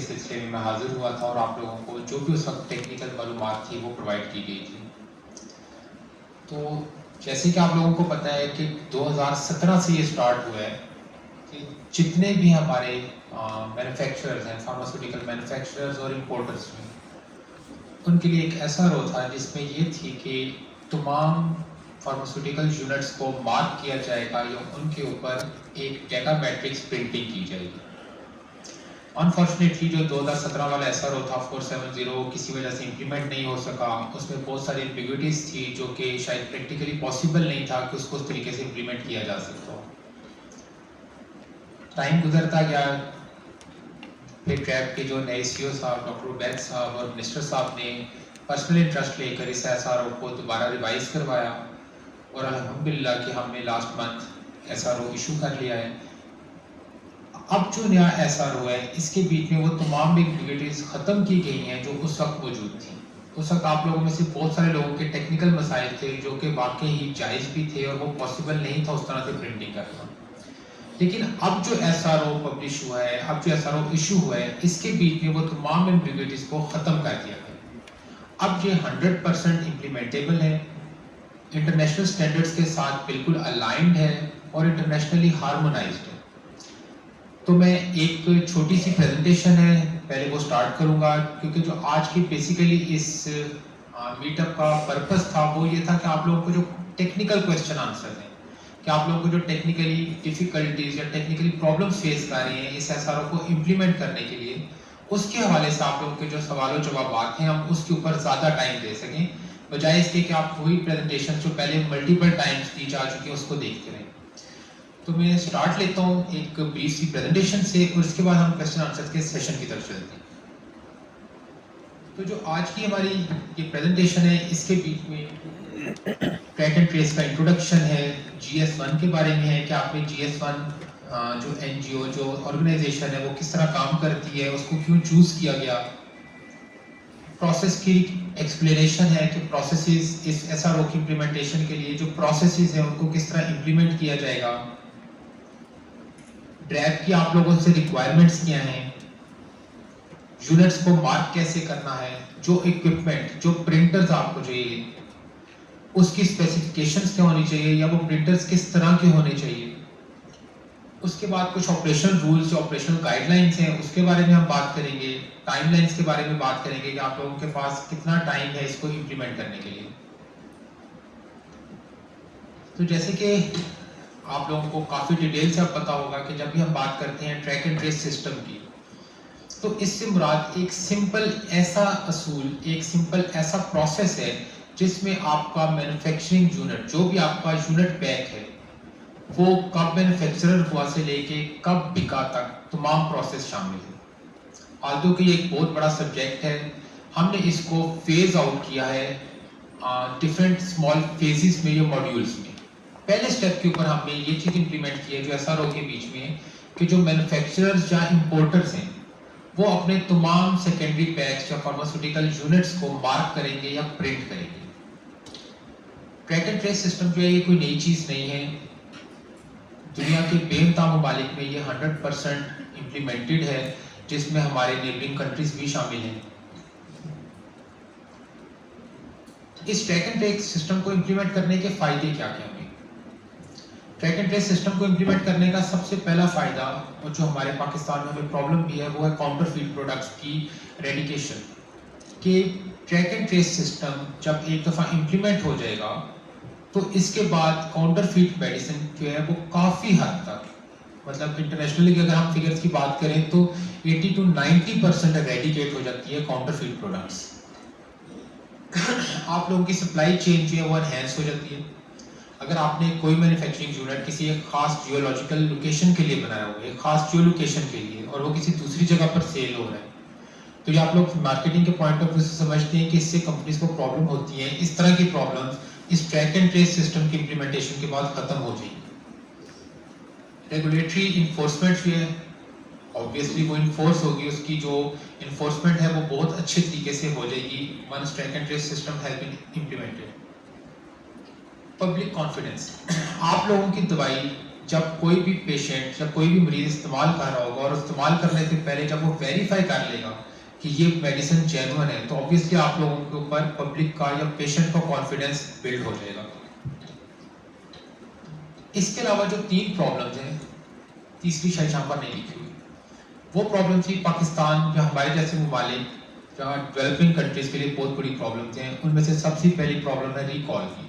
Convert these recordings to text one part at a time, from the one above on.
के सिलसिले में मैं हाजिर हुआ था और आप लोगों को जो भी उस वक्त टेक्निकल मालूमात थी वो प्रोवाइड की गई थी। तो जैसे कि आप लोगों को पता है कि 2017 से ये स्टार्ट हुआ है कि जितने भी हमारे मैन्युफैक्चरर्स हैं, फार्मास्यूटिकल मैन्युफैक्चरर्स और इम्पोर्टर्स हैं, उनके लिए एक ऐसा रो था जिसमें ये थी कि तमाम फार्मास्यूटिकल यूनिट्स को मार्क किया जाएगा या उनके ऊपर एक डेटा मैट्रिक्स प्रिंटिंग की जाएगी। अनफॉर्चुनेटली जो 2017 वाला एसआरओ था 470 किसी वजह से इम्प्लीमेंट नहीं हो सका। उसमें बहुत सारी एम्बिग्विटीज थी जो कि शायद प्रैक्टिकली पॉसिबल नहीं था कि उसको उस तरीके से इम्प्लीमेंट किया जा सकता हो। टाइम गुजरता गया, फिर ट्रैप के जो नए सीईओ साहब डॉक्टर उबैद साहब और मिनिस्टर साहब ने पर्सनल इंटरेस्ट लेकर इस एसआरओ को दोबारा रिवाइज करवाया और अल्हम्दुलिल्लाह कि हमने लास्ट मंथ एसआरओ इशू कर लिया है। अब जो नया एसआरओ है इसके बीच में वो तमाम एम्बिग्विटीज खत्म की गई हैं जो उस वक्त मौजूद थी। उस वक्त आप लोगों में से बहुत सारे लोगों के टेक्निकल मसाइल थे जो कि वाकई ही जायज़ भी थे और वो पॉसिबल नहीं था उस तरह से प्रिंटिंग करना। लेकिन अब जो एसआरओ पब्लिश हुआ है, अब जो एसआरओ इशू हुआ है, इसके बीच में वो तमाम एम्बिग्विटीज को ख़त्म कर दिया गया। अब ये 100% इम्प्लीमेंटेबल है, इंटरनेशनल स्टैंडर्ड्स के साथ बिल्कुल अलाइंड है और इंटरनेशनली हार्मोनाइज्ड है। तो मैं एक छोटी सी प्रेजेंटेशन है पहले वो स्टार्ट करूंगा, क्योंकि जो आज की बेसिकली इस मीटअप का पर्पस था वो ये था कि आप लोगों को जो टेक्निकल क्वेश्चन आंसर हैं, कि आप लोगों को जो टेक्निकली डिफिकल्टीज या टेक्निकली प्रॉब्लम्स फेस कर रहे हैं इस एसआरओ को इम्प्लीमेंट करने के लिए, उसके हवाले से आप लोगों के जो सवालों जवाब हैं हम उसके ऊपर ज़्यादा टाइम दे सकें, बजाय इसके कि आप वही प्रेजेंटेशन जो पहले मल्टीपल टाइम्स दी जा चुकी है उसको देखते रहें। तो मैं स्टार्ट लेता हूँ एक ब्रीफ सी प्रेजेंटेशन से और उसके बाद हम क्वेश्चन आंसर के सेशन की तरफ चलते हैं। तो जो आज की हमारी ये प्रेजेंटेशन है इसके बीच में ट्रैक एंड ट्रेस का इंट्रोडक्शन है, GS1 के बारे में है कि आपने GS1 जो एनजीओ जो ऑर्गेनाइजेशन है वो किस तरह काम करती है, उसको क्यों चूज किया गया, प्रोसेस की एक्सप्लेनेशन है कि प्रोसेसेस इस एसआरओ की इम्प्लीमेंटेशन के लिए जो प्रोसेसेस हैं उनको किस तरह इम्प्लीमेंट किया जाएगा, ड्रैप की आप लोगों से रिक्वायरमेंट्स क्या हैं, यूनिट्स को मार्क कैसे करना है, जो इक्विपमेंट जो प्रिंटर्स आपको चाहिए उसकी स्पेसिफिकेशंस क्या होनी चाहिए या वो प्रिंटर्स किस तरह के होने चाहिए। उसके बाद कुछ ऑपरेशनल रूल्स जो ऑपरेशनल गाइडलाइंस हैं उसके बारे में हम बात करेंगे, टाइमलाइंस के बारे में बात करेंगे कि आप लोगों के पास कितना टाइम है इसको इम्प्लीमेंट करने के लिए। तो जैसे कि आप लोगों को काफ़ी डिटेल से अब पता होगा कि जब भी हम बात करते हैं ट्रैक एंड ट्रेस सिस्टम की, तो इससे मुराद एक सिंपल ऐसा असूल, एक सिंपल ऐसा प्रोसेस है जिसमें आपका मैन्युफैक्चरिंग यूनिट, जो भी आपका यूनिट पैक है, वो कब मैन्युफैक्चरर हुआ से लेके कब बिका तक तमाम प्रोसेस शामिल है। आल्दो कि ये एक बहुत बड़ा सब्जेक्ट है, हमने इसको फेज आउट किया है डिफरेंट स्मॉल फेजेस में, ये मॉड्यूल्स में। पहले स्टेप के ऊपर हमने ये चीज़ इंप्लीमेंट की है जो एसआरओ के बीच में, कि जो मैन्युफैक्चरर्स या इंपोर्टर्स हैं वो अपने तमाम सेकेंडरी पैक्स या फार्मास्यूटिकल यूनिट्स को मार्क करेंगे या प्रिंट करेंगे। ट्रैक एंड ट्रेस सिस्टम जो है ये कोई नई चीज़ नहीं है, दुनिया के बेनतहा ममालिक में ये 100% इम्प्लीमेंटेड है, जिसमें हमारे नेबरिंग कंट्रीज भी शामिल हैं। इस ट्रैक एंड ट्रेस सिस्टम को इम्प्लीमेंट करने के फायदे क्या क्या हैं? ट्रैक एंड ट्रेस सिस्टम को इम्प्लीमेंट करने का सबसे पहला फायदा, और जो हमारे पाकिस्तान में हमें प्रॉब्लम भी है, वो है काउंटरफीट प्रोडक्ट्स की रेडिकेशन। कि ट्रैक एंड ट्रेस सिस्टम जब एक दफ़ा इम्प्लीमेंट हो जाएगा तो इसके बाद काउंटरफीट मेडिसिन जो है वो काफ़ी हद तक, मतलब इंटरनेशनली अगर हम फिगर्स की बात करें तो 80 to 90% रेडिकेट हो जाती है काउंटरफीट प्रोडक्ट्स। आप लोगों की सप्लाई चेन जो है वो एनहेंस हो जाती है। अगर आपने कोई मैन्युफैक्चरिंग यूनिट किसी एक खास जियोलॉजिकल लोकेशन के लिए बनाया हुआ है, एक खास जियो लोकेशन के लिए, और वो किसी दूसरी जगह पर सेल हो रहा है, तो ये आप लोग मार्केटिंग के पॉइंट ऑफ व्यू से समझते हैं कि इससे कंपनीज को प्रॉब्लम होती है। इस तरह की प्रॉब्लम्स इस ट्रैक एंड ट्रेस सिस्टम की इम्प्लीमेंटेशन के बाद खत्म हो जाएगी। रेगुलेटरी इन्फोर्समेंट जो है ऑब्वियसली वो इन्फोर्स होगी, उसकी जो इन्फोर्समेंट है वो बहुत अच्छे तरीके से हो जाएगी once track and trace system has been implemented. Public confidence, आप लोगों की दवाई जब कोई भी पेशेंट, जब कोई भी मरीज इस्तेमाल कर रहा होगा और इस्तेमाल करने से पहले जब वो वेरीफाई कर लेगा कि ये मेडिसिन जेन्युइन है, तो ऑब्वियसली आप लोगों के ऊपर पब्लिक का या पेशेंट का कॉन्फिडेंस बिल्ड हो जाएगा। इसके अलावा जो 3 प्रॉब्लम्स हैं, तीसरी शायद यहाँ पर नहीं लिखी हुई, वो प्रॉब्लम थी पाकिस्तान या हमारे जैसे ममालिक जहाँ डेवलपिंग कंट्रीज के लिए बहुत बड़ी प्रॉब्लम्स हैं। उनमें से सबसे पहली प्रॉब्लम है रिकॉल की,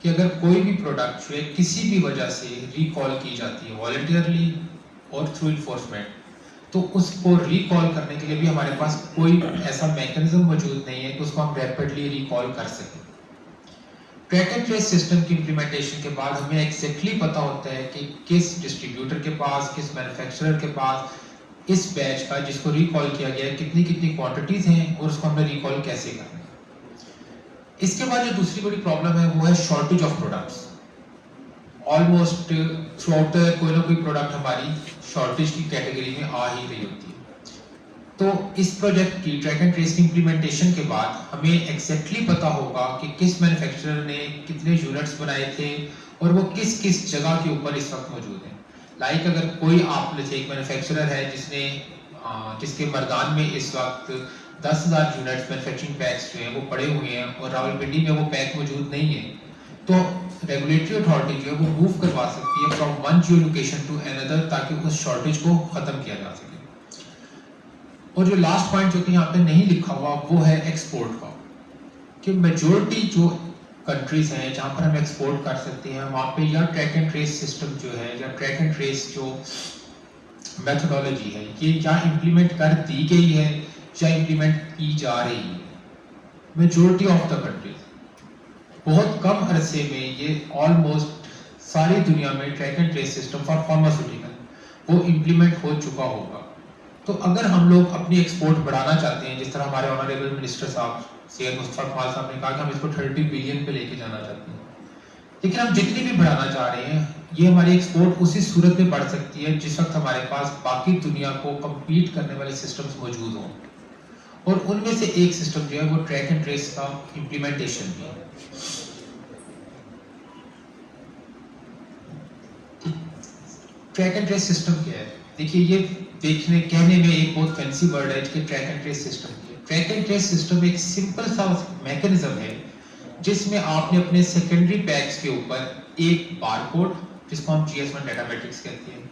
कि अगर कोई भी प्रोडक्ट जो है किसी भी वजह से रिकॉल की जाती है वॉलंटियरली और थ्रू इन्फोर्समेंट, तो उसको रिकॉल करने के लिए भी हमारे पास कोई ऐसा मैकेनिज्म मौजूद नहीं है कि उसको हम रैपिडली रिकॉल कर सकें। ट्रैक एंड ट्रेस सिस्टम की इम्प्लीमेंटेशन के बाद हमें एग्जैक्टली पता होता है कि किस डिस्ट्रीब्यूटर के पास, किस मैन्युफैक्चरर के पास इस बैच का जिसको रिकॉल किया गया है कितनी कितनी क्वांटिटीज हैं और उसको हमने रिकॉल कैसे करना है। इसके बाद जो दूसरी बड़ी प्रॉब्लम है वो है shortage of products. Almost through out कोई ना कोई प्रोडक्ट हमारी शॉर्टेज की कैटेगरी में आ ही रही होती है। तो इस प्रोजेक्ट की ट्रैक एंड ट्रेस की इम्प्लीमेंटेशन के बाद हमें एग्जैक्टली पता होगा कि किस मैन्युफैक्चरर ने कितने यूनिट्स बनाए थे और वो किस किस जगह के ऊपर इस वक्त मौजूद हैं। लाइक अगर कोई आप में से एक मैन्युफैक्चरर है जिसके मर्दान में इस वक्त 10,000 यूनिट्स मैन्युफैक्चरिंग पैक्स जो हैं वो पड़े हुए हैं और रावलपिंडी में वो पैक मौजूद नहीं है, तो रेगुलेटरी अथॉरिटी जो है वो मूव करवा सकती है from one geo location to another ताकि उस शॉर्टेज को खत्म किया जा सके। और जो लास्ट पॉइंट जो कि यहाँ पे नहीं लिखा हुआ वो है एक्सपोर्ट का, कि मेजॉरिटी जो कंट्रीज हैं जहाँ पर हम एक्सपोर्ट कर सकते हैं वहाँ पे या ट्रैक एंड ट्रेस सिस्टम जो है या ट्रैक एंड ट्रेस जो मेथोडोलॉजी है ये या इम्प्लीमेंट कर दी गई है या इम्प्लीमेंट की जा रही है। मेजॉरिटी ऑफ द कंट्रीज, बहुत कम अरसे में ये ऑलमोस्ट सारी दुनिया में track and trace system for pharmaceutical वो इम्प्लीमेंट हो चुका होगा। तो अगर हम लोग अपनी एक्सपोर्ट बढ़ाना चाहते हैं, जिस तरह हमारे ऑनरेबल मिनिस्टर साहब सैयद मुस्तफा कमाल साहब ने कहा कि हम इसको 30 बिलियन पे लेके जाना चाहते हैं, लेकिन हम जितनी भी बढ़ाना चाह रहे हैं ये हमारी एक्सपोर्ट उसी सूरत में बढ़ सकती है जिस वक्त हमारे पास बाकी दुनिया को कम्पीट करने वाले सिस्टम्स मौजूद हों। और उनमें से एक सिस्टम जो है वो ट्रैक एंड ट्रेस का इम्प्लीमेंटेशन भी है। ट्रैक एंड ट्रेस सिस्टम क्या है? देखिए, ये देखने कहने में एक बहुत फैंसी वर्ड है कि track and trace system. Track and trace system एक सिंपल सा मैकेनिज्म है जिसमें आपने अपने सेकेंडरी पैक्स के ऊपर एक बारकोड, जिसको हम GS1 डाटा मैट्रिक्स कहते हैं,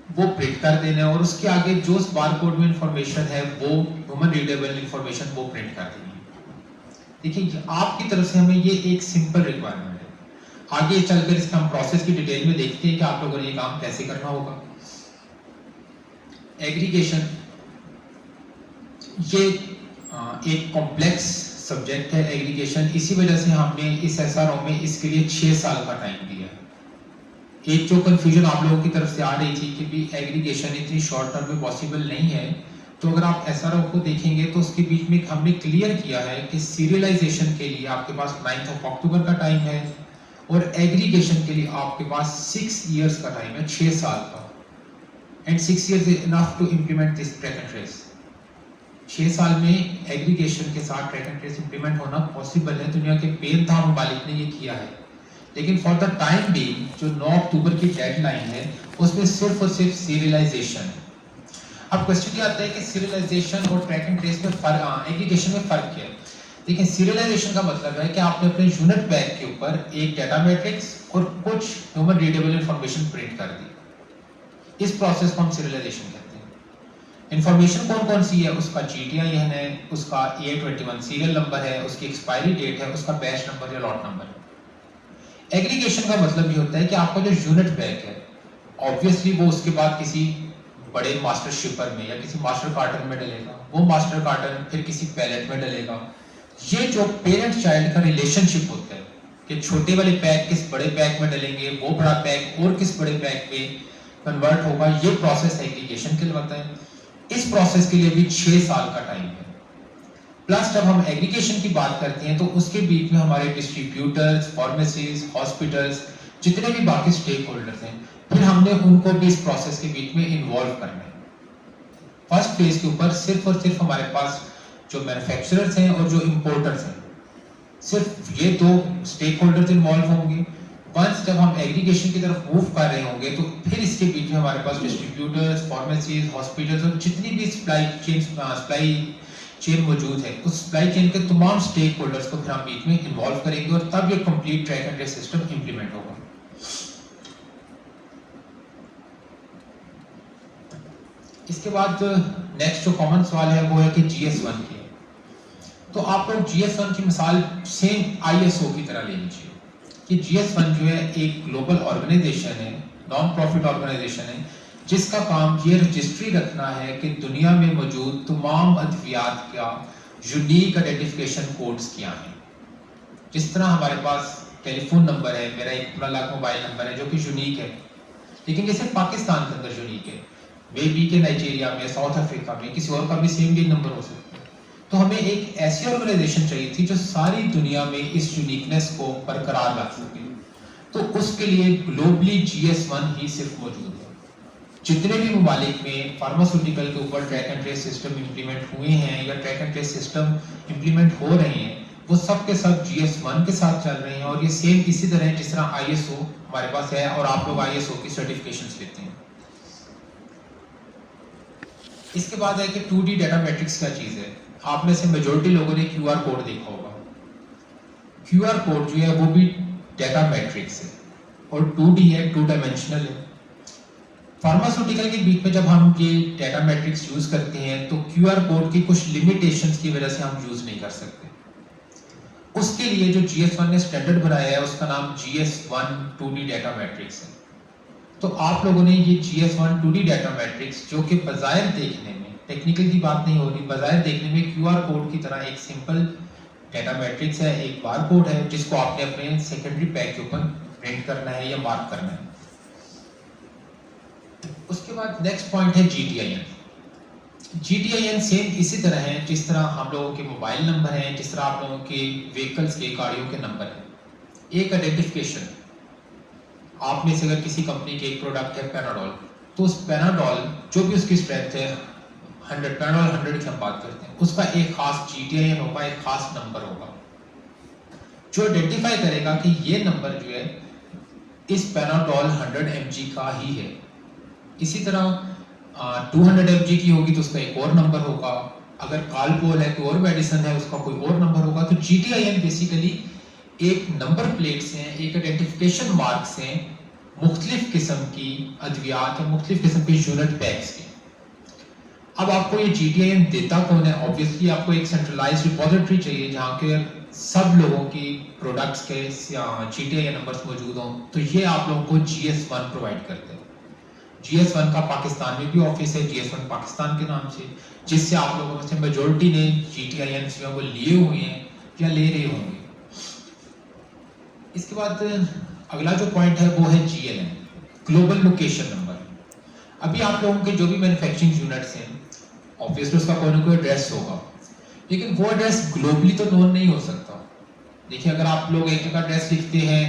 वो प्रिंट कर देना है और उसके आगे जो उस बारकोड में इंफॉर्मेशन है वो ह्यूमन रीडेबल इंफॉर्मेशन वो प्रिंट कर देनी है। देखिए, आपकी तरफ से हमें ये एक सिंपल रिक्वायरमेंट है। आगे चलकर इसका हम प्रोसेस की डिटेल में देखते हैं कि आप लोगों ने ये काम कैसे करना होगा। एग्रीगेशन ये एक कॉम्प्लेक्स सब्जेक्ट है एग्रीगेशन, इसी वजह से हमने इस SRO में इसके लिए 6 साल का टाइम दिया है। एक जो कंफ्यूजन आप लोगों की तरफ से आ रही थी कि भी एग्रीगेशन इतनी शॉर्ट टर्म में पॉसिबल नहीं है, तो अगर आप SRO को देखेंगे तो उसके बीच में हमने क्लियर किया है कि सीरियलाइजेशन के लिए आपके पास 9 अक्टूबर का टाइम है और एग्रीगेशन के लिए आपके पास 6 इयर्स का टाइम है, 6 साल का। And 6 years is enough to implement this track and trace। 6 साल में एग्रीगेशन के साथ ट्रैक एंड ट्रेस इंप्लीमेंट होना पॉसिबल है। दुनिया के बेनतहा ममालिक ने ये किया है, लेकिन फॉर द टाइम बीइंग जो 9 अक्टूबर की डेडलाइन है उसमें सिर्फ और सिर्फ सीरियलाइजेशन। अब क्वेश्चन ये आता है कि सीरियलाइजेशन और ट्रैक एंड ट्रेस में फर्क, एग्रीगेशन में फर्क क्या है? देखिए, सीरियलाइजेशन का मतलब है कि आपने अपने यूनिट बैग के ऊपर एक डाटा मैट्रिक्स और कुछ ह्यूमन रीडेबल इंफॉर्मेशन प्रिंट कर दी। इस प्रोसेस को हम सीरियलाइजेशन कहते हैं। इंफॉर्मेशन कौन कौन सी है? उसका GTIN है, उसका EA21 सीरियल नंबर है, उसकी एक्सपायरी डेट है, उसका बैच नंबर या लॉट नंबर है। एग्रीगेशन का मतलब ये होता है कि आपका जो यूनिट बैग है ऑब्वियसली वो उसके बाद किसी बड़े मास्टर शिपर में या किसी मास्टर कार्टन में डलेगा, वो मास्टर कार्टन फिर किसी पैलेट में डलेगा। ये जो पेरेंट चाइल्ड का रिलेशनशिप होता है कि छोटे वाले पैक किस बड़े पैक में डलेंगे, वो बड़ा पैक और किस बड़े पैक में कन्वर्ट होगा, ये प्रोसेस एग्रीगेशन कहलाता है। इस प्रोसेस के लिए भी 6 साल का टाइम है। प्लस जब हम एग्रीगेशन की बात करते हैं तो उसके बीच में हमारे डिस्ट्रीब्यूटर्स, फार्मेसीज, हॉस्पिटल्स, जितने भी बाकी स्टेक होल्डर्स हैं, फिर हमने उनको भी इस प्रोसेस के बीच में इन्वॉल्व करना है। फर्स्ट फेज के ऊपर सिर्फ और सिर्फ हमारे पास जो मैन्युफैक्चरर्स हैं और जो इंपोर्टर्स हैं, सिर्फ ये 2 स्टेक होल्डर्स इन्वॉल्व होंगे। वंस जब हम एग्रीगेशन की तरफ मूव कर रहे होंगे तो फिर इसके बीच में हमारे पास डिस्ट्रीब्यूटर्स, फार्मेसीज, हॉस्पिटल्स और जितनी भी सप्लाई चेन मौजूद है, उस सप्लाई चेन के तमाम स्टेक होल्डर्स को फिर हम बीच में इन्वॉल्व करेंगे और तब ये complete track and trace system implement होगा। इसके बाद नेक्स्ट जो कॉमन सवाल है वो है कि GS1 की। तो आप लोग GS1 की मिसाल सेम ISO की तरह लेनी चाहिए कि GS1 जो है एक ग्लोबल ऑर्गेनाइजेशन है, नॉन प्रॉफिट ऑर्गेनाइजेशन है, जिसका काम ये रजिस्ट्री रखना है कि दुनिया में मौजूद तमाम अद्वियात का यूनिक आइडेंटिफिकेशन कोड्स क्या हैं। जिस तरह हमारे पास टेलीफोन नंबर है, मेरा एक अलग मोबाइल नंबर है जो कि यूनिक है, लेकिन ये सिर्फ पाकिस्तान के अंदर यूनिक है, मे बी के नाइजीरिया में, साउथ अफ्रीका में किसी और का भी सेम डे नंबर हो सकता है। तो हमें एक ऐसी ऑर्गेनाइजेशन चाहिए थी जो सारी दुनिया में इस यूनिकनेस को बरकरार रख सके। तो उसके लिए ग्लोबली GS1 ही सिर्फ मौजूद है। जितने भी ममालिक में फार्मास्यूटिकल के ऊपर track and trace system implement हुए हैं या track and trace system implement हो रहे हैं, वो सब के सब GS1 के साथ चल रहे हैं और ये सेम इसी तरह है जिस तरह ISO हमारे पास है और आप लोग ISO की सर्टिफिकेशंस लेते हैं। इसके बाद है कि 2D डाटा मैट्रिक्स क्या चीज़ है। आप में से मेजॉरिटी लोगों ने QR कोड देखा होगा। QR कोड जो है वो भी डाटा मैट्रिक्स है और 2D है, 2 डायमेंशनल है। फार्मास्यूटिकल के बीच में जब हम ये डाटा मैट्रिक्स यूज करते हैं तो QR कोड की कुछ लिमिटेशंस की वजह से हम यूज नहीं कर सकते। उसके लिए जो GS1 ने स्टैंडर्ड बनाया है उसका नाम GS1 2D डाटा मैट्रिक्स है। तो आप लोगों ने ये GS1 2D डाटा मैट्रिक्स जो कि बजायर देखने में, टेक्निकल की बात नहीं हो रही, बजायर देखने में QR कोड की तरह एक सिंपल डाटा मैट्रिक्स है, एक बार कोड है जिसको आपने अपने सेकेंडरी पैक के ऊपर प्रिंट करना है या मार्क करना है। उसके बाद नेक्स्ट पॉइंट है GTIN। GTIN सेम इसी तरह है जिस तरह हम लोगों के मोबाइल नंबर हैं, जिस तरह आप लोगों के व्हीकल्स के, गाड़ियों के नंबर हैं। एक आइडेंटिफिकेशन, आप में से अगर किसी कंपनी के एक प्रोडक्ट है पैनाडोल, तो उस पैनाडोल जो भी उसकी स्ट्रेंथ है 100, पैनाडोल 100 की हम बात करते हैं, उसका एक खास GTIN होगा, एक खास नंबर होगा जो आइडेंटिफाई करेगा कि ये नंबर जो है इस पैनाडोल 100 mg का ही है। इसी तरह 200 mg की होगी तो उसका एक और नंबर होगा, अगर कालपोल है तो और मेडिसिन है उसका कोई और नंबर होगा। तो GTIN बेसिकली एक नंबर प्लेट से, एक आइडेंटिफिकेशन मार्क से मुख्तलिफ किस्म की अद्वियात और मुख्तलिफ किस्म के यूनिट पैक्स के। अब आपको ये GTIN देता कौन है? ऑब्वियसली आपको एक सेंट्रलाइज्ड रिपोजिटरी चाहिए जहाँ के सब लोगों की प्रोडक्ट्स के GTIN नंबर्स मौजूद हों। तो ये आप लोगों को GS1 प्रोवाइड करते हैं। GS1 का पाकिस्तान में भी ऑफिस है, GS1 पाकिस्तान के नाम से, जिससे आप लोगों में से मेजॉरिटी ने GTIN जो है वो लिए हुए हैं या ले रहे होंगे। इसके बाद अगला जो पॉइंट है वो है GLN, ग्लोबल लोकेशन नंबर। अभी आप लोगों के जो भी मैन्युफैक्चरिंग यूनिट्स हैं, ऑब्वियसली उसका कोई ना कोई एड्रेस होगा, लेकिन वो एड्रेस ग्लोबली तो नोन नहीं हो सकता। देखिए, अगर आप लोग एक जगह एड्रेस लिखते हैं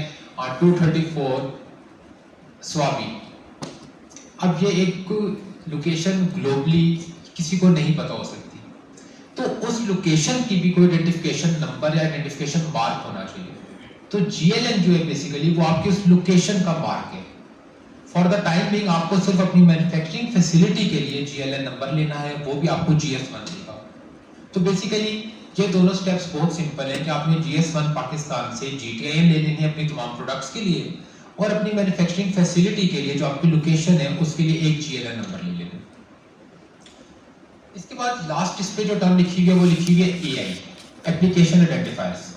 234 स्वाबी, अब ये एक लोकेशन ग्लोबली किसी को नहीं पता हो सकती, तो उस लोकेशन की भी कोई आइडेंटिफिकेशन नंबर या आइडेंटिफिकेशन मार्क होना चाहिए। तो GLN जो है बेसिकली वो आपकी उस लोकेशन का मार्क है। फॉर द टाइम बिंग आपको सिर्फ अपनी मैन्युफैक्चरिंग फैसिलिटी के लिए GLN नंबर लेना है, वो भी आपको GS1 देगा। तो बेसिकली ये दोनों स्टेप्स बहुत सिंपल है कि आपने GS1 पाकिस्तान से GTIN ले लेनी है अपनी तमाम प्रोडक्ट्स के लिए, और अपनी मैन्युफैक्चरिंग फैसिलिटी के लिए जो आपकी लोकेशन है उसके लिए एक GLN नंबर ले लेना। इसके बाद लास्ट इस पे जो टर्म लिखी हुई है वो लिखी हुई है AI, एप्लीकेशन आइडेंटिफायर्स।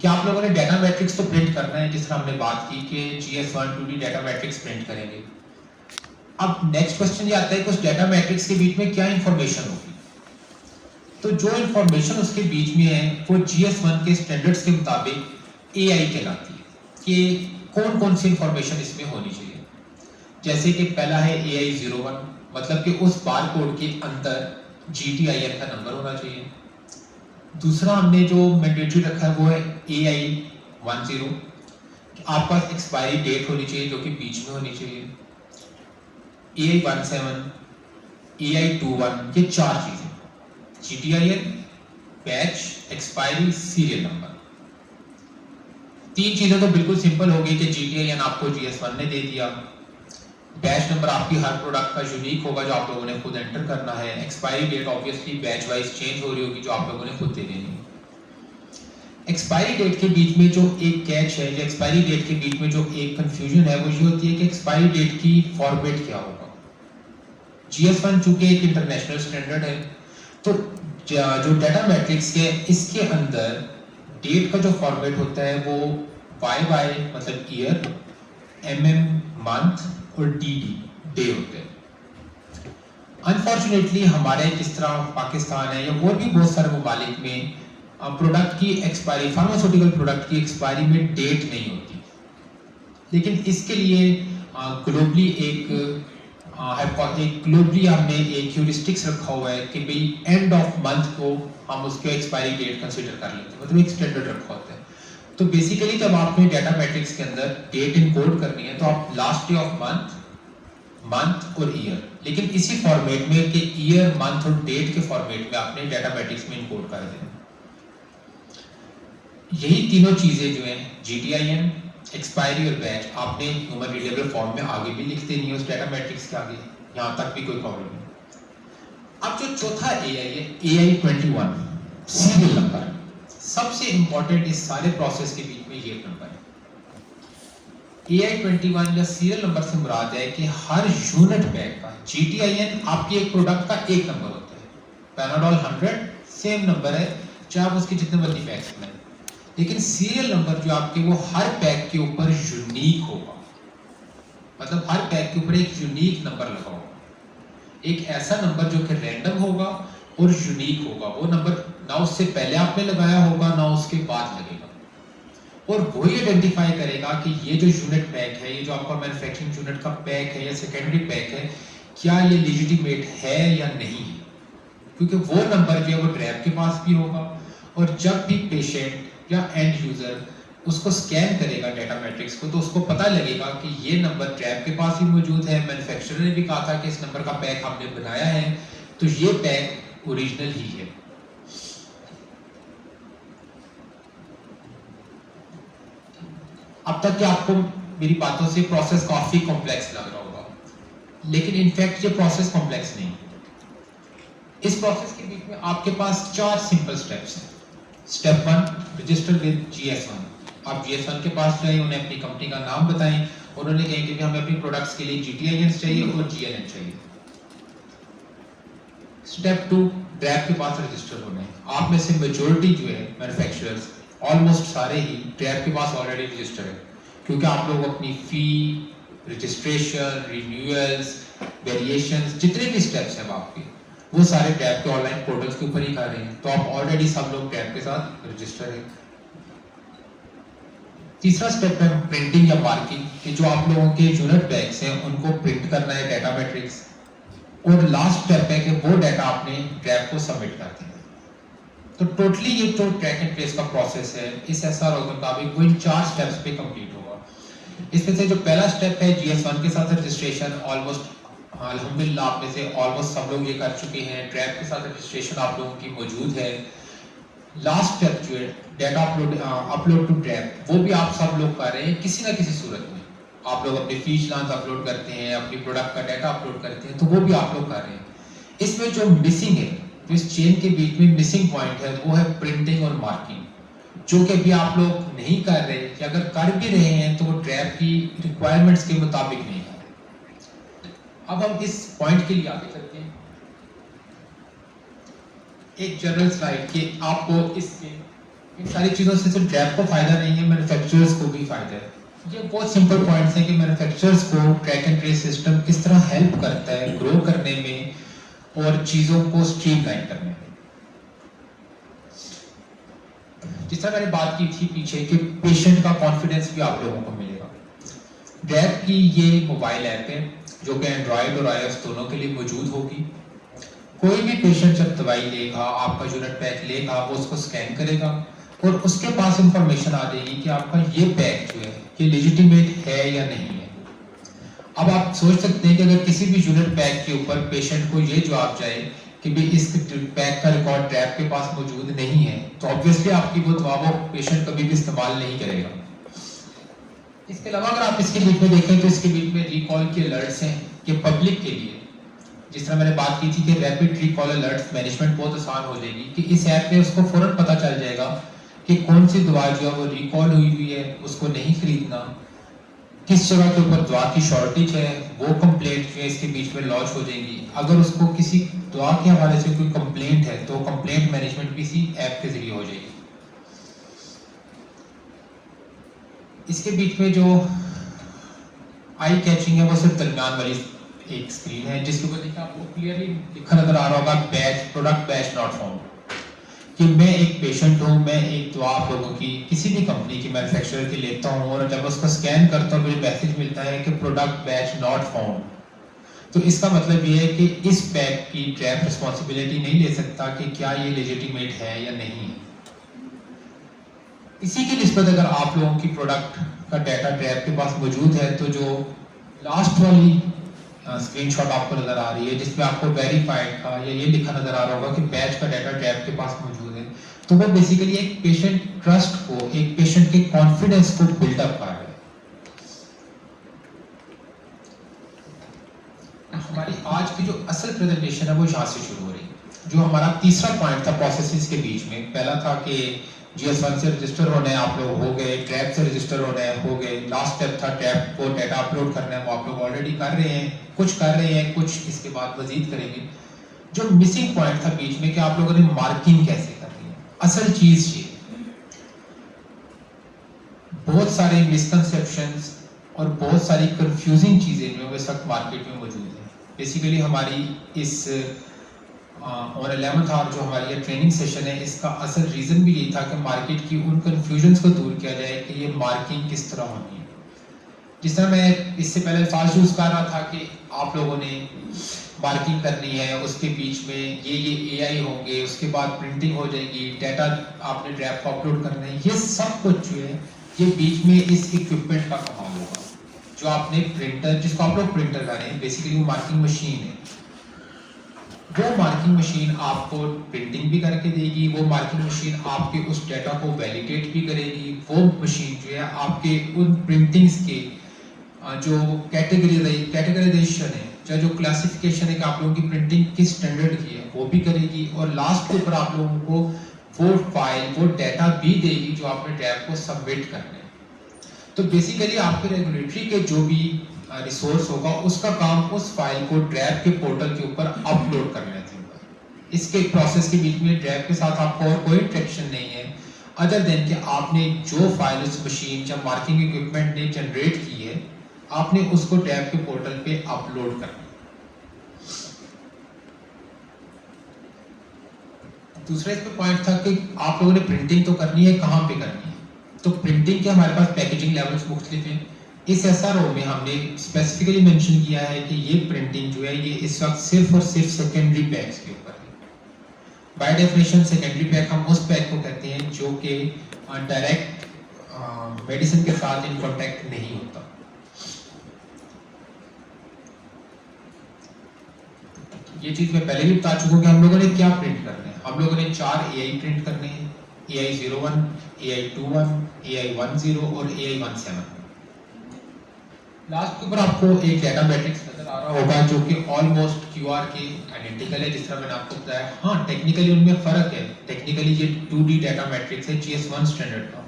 क्या आप लोगों ने डाटा मैट्रिक्स तो प्रिंट करना है, जिस तरह हमने बात की कि GS1 2D data matrix print करेंगे। अब नेक्स्ट क्वेश्चन ये आता है कि उस डाटा मैट्रिक्स के बीच में क्या इंफॉर्मेशन होगी। तो जो इंफॉर्मेशन उसके बीच में है वो GS1 के स्टैंडर्ड्स के मुताबिक AI कहलाती है कि कौन कौन सी इंफॉर्मेशन इसमें होनी चाहिए। जैसे कि पहला है AI01, मतलब कि उस बार कोड के अंदर GTIN का नंबर होना चाहिए। दूसरा हमने जो मैंडेटरी रखा है वो है AI10, आपके पास एक्सपायरी डेट होनी चाहिए जो कि बीच में होनी चाहिए। AI17, AI21, ये चार चीजें, GTIN, batch, expiry, serial number. तीन चीजें तो बिल्कुल सिंपल हो गई कि GTIN आपको GS1 ने दे दिया, बैच नंबर आपकी हर प्रोडक्ट का यूनिक होगा जो आप लोगों ने खुद एंटर करना है, expiry date obviously batch wise change हो रही होगी जो आप लोगों ने खुद दे देनी है। एक्सपायरी डेट के बीच में जो एक कैच है, जो एक्सपायरी डेट के बीच में जो एक कंफ्यूजन है वो ये होती है कि एक्सपायरी डेट की फॉर्मेट क्या होगा। GS1 चूंकि एक इंटरनेशनल स्टैंडर्ड है, तो जो डाटा मैट्रिक्स है इसके अंदर डेट का जो फॉर्मेट होता है वो YY मतलब ईयर, MM मंथ और DD डे होते हैं। अनफॉर्चुनेटली हमारे जिस तरह पाकिस्तान है या और भी बहुत सारे ममालिक में प्रोडक्ट की एक्सपायरी, फार्मास्यूटिकल प्रोडक्ट की एक्सपायरी में डेट नहीं होती, लेकिन इसके लिए ग्लोबली ग्लोबली हमने एक ह्यूरिस्टिक्स रखा हुआ है कि भाई एंड ऑफ मंथ को हम उसके एक्सपायरी डेट कंसीडर कर लेते हैं, मतलब एक स्टैंडर्ड रखा होता है। तो बेसिकली जब आपने डाटा मैट्रिक्स के अंदर डेट इनकोड करनी है तो आप लास्ट डे ऑफ मंथ और ईयर, लेकिन इसी फॉर्मेट में कि ईयर, मंथ और डेट के फॉर्मेट में आपने डाटा मैट्रिक्स में इनकोड कर देना। यही तीनों चीजें जो हैं GTIN, एक्सपायरी और बैच आपने ह्यूमन रीडेबल फॉर्म में आगे भी लिख देनी है उस डाटा मैट्रिक्स के आगे, यहाँ तक भी कोई प्रॉब्लम नहीं। अब जो चौथा AI है, AI21 सीरियल नंबर, सबसे इंपॉर्टेंट इस सारे प्रोसेस के बीच में ये नंबर है। AI21 या सीरियल नंबर से मुराद है कि हर यूनिट बैग का GTIN आपकी एक प्रोडक्ट का एक नंबर होता है। पैनाडोल 100 सेम नंबर है चाहे आप उसके जितने मर्जी पैक्स बनाएं, लेकिन सीरियल नंबर जो आपके वो हर पैक के ऊपर यूनिक होगा, मतलब हर पैक के ऊपर एक यूनिक नंबर लगा होगा, एक ऐसा नंबर जो कि रैंडम होगा और यूनिक होगा। वो नंबर ना उससे पहले आपने लगाया होगा ना उसके बाद लगेगा, और वही आइडेंटिफाई करेगा कि ये जो यूनिट पैक है, ये जो आपका मैन्युफैक्चरिंग यूनिट का पैक है या सेकेंडरी पैक है, क्या ये लेजिटिमेट है या नहीं है, क्योंकि वो नंबर जो है वो ड्रैब के पास भी होगा, और जब भी पेशेंट या एंड यूजर उसको स्कैन करेगा डाटा मैट्रिक्स को तो उसको पता लगेगा कि ये नंबर ड्रैब के पास ही मौजूद है, मैन्युफैक्चरर ने भी कहा था कि इस नंबर का पैक हमने बनाया है, तो ये पैक ओरिजिनल ही है। अब तक कि आपको मेरी बातों से प्रोसेस काफी कॉम्प्लेक्स लग रहा होगा, लेकिन इनफैक्ट ये प्रोसेस कॉम्प्लेक्स नहीं है। इस प्रोसेस के बीच में आपके पास 4 सिंपल स्टेप्स हैं। Step 1, register with GS1। आप GS1 के पास जाएं, उन्हें अपनी कंपनी का नाम बताएं, उन्होंने कहेंगे कि हमें अपनी प्रोडक्ट्स के लिए GTIN चाहिए और GLN चाहिए। स्टेप 2, ड्रैब के पास रजिस्टर होना है। आप में से मेजॉरिटी जो है मैन्युफैक्चरर्स ऑलमोस्ट सारे ही ड्रैब के पास ऑलरेडी रजिस्टर है, क्योंकि आप लोग अपनी फी, रजिस्ट्रेशन, रिन्यूअल्स, वेरिएशंस, जितने भी स्टेप्स हैं आपके वो सारे ड्रैब के ऑनलाइन पोर्टल्स के ऊपर ही कर रहे हैं, तो आप ऑलरेडी सब लोग ड्रैब के साथ रजिस्टर है। तीसरा स्टेप है प्रिंटिंग या मार्किंग, कि जो आप लोगों के यूनिट बैग्स हैं उनको प्रिंट करना है डाटा मैट्रिक्स, और लास्ट स्टेप है कि वो डाटा आपने ड्रैब को सबमिट कर देना। तो टोटली ये जो ट्रैक एंड ट्रेस का प्रोसेस है इस SRO के मुताबिक वो इन 4 स्टेप्स पे कंप्लीट होगा। इसमें से जो पहला स्टेप है GS1 के साथ रजिस्ट्रेशन, ऑलमोस्ट अल्हम्दुलिल्लाह आप में से ऑलमोस्ट सब लोग ये कर चुके हैं, ड्रैब के साथ रजिस्ट्रेशन आप लोगों की मौजूद है। लास्ट स्टेप जो है डाटा अपलोड टू ड्रैब, वो भी आप सब लोग कर रहे हैं किसी ना किसी सूरत में। आप लोग अपने फीस चालान अपलोड करते हैं, अपनी प्रोडक्ट का डाटा अपलोड करते हैं, तो वो भी आप लोग कर रहे हैं। इसमें जो मिसिंग है, जो इस चेन के बीच में मिसिंग पॉइंट है, वो है प्रिंटिंग और मार्किंग, जो कि अभी आप लोग नहीं कर रहे, या अगर कर भी रहे हैं तो वो ड्रैब की रिक्वायरमेंट्स के मुताबिक नहीं कर रहे। अब हम इस पॉइंट के लिए आगे चलते हैं। एक जनरल स्लाइड कि आपको इन सारी चीज़ों से सिर्फ ड्रैब को फायदा नहीं है, मैन्युफैक्चरर्स को भी फायदा है। ये बहुत सिंपल पॉइंट्स हैं कि मैन्युफैक्चरर्स को ट्रैक एंड ट्रेस सिस्टम किस तरह हेल्प करता है ग्रो करने में और चीज़ों को स्ट्रीमलाइन करने में। जिस तरह मैंने बात की थी पीछे कि पेशेंट का कॉन्फिडेंस भी आप लोगों को मिलेगा। ड्रैब की ये मोबाइल ऐप है जो कि एंड्रॉयड और iOS दोनों के लिए मौजूद होगी। कोई भी पेशेंट जब दवाई लेगा, आपका यूनिट पैक लेगा, वो उसको स्कैन करेगा और उसके पास इंफॉर्मेशन आ जाएगी कि आपका ये पैक जो है ये लेजिटिमेट है या नहीं है। अब आप सोच सकते हैं कि अगर किसी भी यूनिट पैक के ऊपर पेशेंट को ये जवाब जाए कि भी इस पैक का रिकॉर्ड ड्रैब के पास मौजूद नहीं है, तो ऑब्वियसली आपकी वो दवा वो पेशेंट कभी भी इस्तेमाल नहीं करेगा। इसके अलावा अगर आप इसके बीच में देखें तो इसके बीच में रिकॉल के अलर्ट्स हैं कि पब्लिक के लिए, जिस तरह मैंने बात की थी कि रैपिड रिकॉल अलर्ट्स मैनेजमेंट बहुत आसान हो जाएगी कि इस ऐप में उसको फौरन पता चल जाएगा कि कौन सी दवा जो है वो रिकॉल हुई है, उसको नहीं खरीदना, किस जगह के ऊपर दवा की शॉर्टेज है, वो कंप्लेंट जो है इसके बीच में लॉन्च हो जाएंगी। अगर उसको किसी दवा के हवाले से कोई कंप्लेंट है तो कंप्लेंट मैनेजमेंट भी इसी ऐप के जरिए हो जाएगी। इसके बीच में जो आई कैचिंग है वो सिर्फ दरमियान वाली एक स्क्रीन है जिसके ऊपर देखिए आपको क्लियरली लिखा नजर आ रहा होगा batch, product batch not found, कि मैं एक पेशेंट हूँ, मैं एक दवा आप लोगों की किसी भी कंपनी की मैन्युफैक्चरर की लेता हूँ और जब उसको स्कैन करता हूँ मुझे मैसेज मिलता है कि प्रोडक्ट बैच नॉट फाउंड, तो इसका मतलब ये है कि इस पैक की ट्रैप रिस्पॉन्सिबिलिटी नहीं ले सकता कि क्या ये लेजिटिमेट है या नहीं है। इसी की निस्बत अगर आप लोगों की प्रोडक्ट का डाटा ट्रैप के पास मौजूद है तो जो लास्ट वाली स्क्रीनशॉट आपको नजर आ रही है जिसमें आपको वेरीफाइड का या ये लिखा नजर आ रहा होगा कि बैच का डाटा ट्रैप के पास मौजूद है, तो वो बेसिकली एक पेशेंट ट्रस्ट को, एक पेशेंट के कॉन्फिडेंस को बिल्डअप कर रहा है। हमारी आज की जो असल प्रेजेंटेशन है वो यहाँ से शुरू हो रही है। जो हमारा तीसरा पॉइंट था प्रोसेसेस के बीच में, पहला था कि GS1 से रजिस्टर होने आप लोग हो गए, ट्रैप से रजिस्टर होने हो गए, लास्ट स्टेप था ट्रैप को डाटा अपलोड करना है, वो आप लोग ऑलरेडी कर रहे हैं, कुछ कर रहे हैं, कुछ इसके बाद मजीद करेंगे। जो मिसिंग पॉइंट था बीच में कि आप लोगों ने मार्किंग कैसे करनी है, असल चीज ये बहुत सारे मिसकंसेप्शंस और बहुत सारी कंफ्यूजिंग चीजें जो इस वक्त मार्केट में मौजूद है। बेसिकली हमारी इस और 11th आवर जो हमारी ये ट्रेनिंग सेशन है इसका असल रीज़न भी यही था कि मार्केट की उन कन्फ्यूजन्स को दूर किया जाए कि ये मार्किंग किस तरह होनी है। जिस तरह मैं इससे पहले अल्फाज यूज़ कर रहा था कि आप लोगों ने मार्किंग करनी है, उसके बीच में ये AI होंगे, उसके बाद प्रिंटिंग हो जाएगी, डाटा आपने ट्रैप को अपलोड करना है, ये सब कुछ जो है ये बीच में इस इक्विपमेंट का कमाल होगा। जो आपने प्रिंटर, जिसको आप लोग प्रिंटर कर रहे हैं, बेसिकली वो मार्किंग मशीन है। वो मार्किंग मशीन आपको प्रिंटिंग भी करके देगी, वो मार्किंग मशीन आपके उस डाटा को वैलिडेट भी करेगी, वो मशीन जो है आपके उन प्रिंटिंग्स के जो कैटेगराइजेशन है, चाहे जो क्लासिफिकेशन है कि आप लोगों की प्रिंटिंग किस स्टैंडर्ड की है वो भी करेगी, और लास्ट के ऊपर आप लोगों को वो फाइल, वो डाटा भी देगी जो आपने टैब को सबमिट करना है। तो बेसिकली आपके रेगुलेटरी के जो भी रिसोर्स होगा उसका काम उस फाइल को ड्रैब के पोर्टल के ऊपर अपलोड करने थे। इसके प्रोसेस के बीच में ड्रैब के साथ आपको और कोई इंटरेक्शन नहीं है अदर देन कि आपने जो फाइल उस मशीन या मार्किंग इक्विपमेंट ने जनरेट की है आपने उसको ड्रैब के पोर्टल पे अपलोड करना। दूसरा इसमें पॉइंट था कि आप लोगों ने प्रिंटिंग तो करनी है, कहाँ पे करनी है। तो प्रिंटिंग के हमारे पास पैकेजिंग लेवल्स मुख्तलिफ हैं। इस SRO में हमने स्पेसिफिकली मेंशन किया है कि ये प्रिंटिंग जो है ये इस वक्त सिर्फ और सिर्फ सेकेंडरी पैक्स के ऊपर है। बाय डेफिनेशन सेकेंडरी पैक हम उस पैक को कहते हैं जो कि डायरेक्ट मेडिसिन के साथ इन कॉन्टैक्ट नहीं होता। ये चीज मैं पहले भी बता चुका हूं कि हम लोगों ने क्या प्रिंट करना है। हम लोगों ने 4 AI प्रिंट करने हैं, AI01, AI21, AI10 और AI17। लास्ट के ऊपर आपको एक डाटा मैट्रिक्स नजर आ रहा होगा जो कि ऑलमोस्ट QR के आइडेंटिकल है, जिस तरह मैंने आपको बताया। हाँ, टेक्निकली उनमें फर्क है। टेक्निकली ये 2D डाटा मैट्रिक्स है GS1 स्टैंडर्ड का,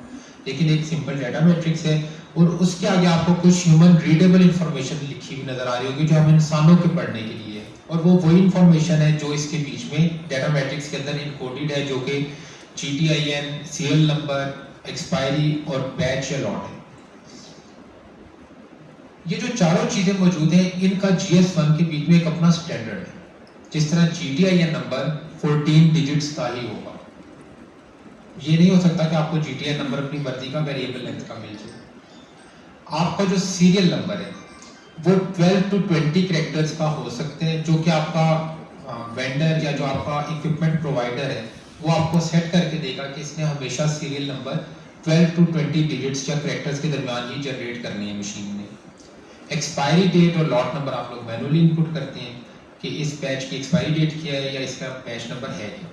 लेकिन एक सिंपल डाटा मैट्रिक्स है और उसके आगे आपको कुछ ह्यूमन रीडेबल इंफॉर्मेशन लिखी हुई नजर आ रही होगी जो हम इंसानों के पढ़ने के लिए है, और वो वही इंफॉर्मेशन है जो इसके बीच में डाटा मैट्रिक्स के अंदर इनकोडेड है, जो कि GTIN, सीरियल नंबर, एक्सपायरी और बैच या लॉट है। ये जो चारों चीजें मौजूद हैं इनका GS1 के बीच में एक अपना स्टैंडर्ड है। जिस तरह GTIN नंबर 14 डिजिट्स का ही होगा, ये नहीं हो सकता कि आपको GTIN नंबर अपनी मर्जी का वेरिएबल लेंथ का मिल जाए। आपका जो सीरियल नंबर है वो 12 to 20 कैरेक्टर्स का हो सकते हैं, जो कि आपका वेंडर या जो आपका इक्विपमेंट प्रोवाइडर है वो आपको सेट करके देगा कि इसने हमेशा सीरियल नंबर 12 to 20 डिजिट्स या कैरेक्टर्स के दरमियान ही जनरेट करनी है मशीन ने। एक्सपायरी डेट और लॉट नंबर आप लोग मैनुअली इनपुट करते हैं कि इस बैच की एक्सपायरी डेट क्या है या इसका बैच नंबर है क्या।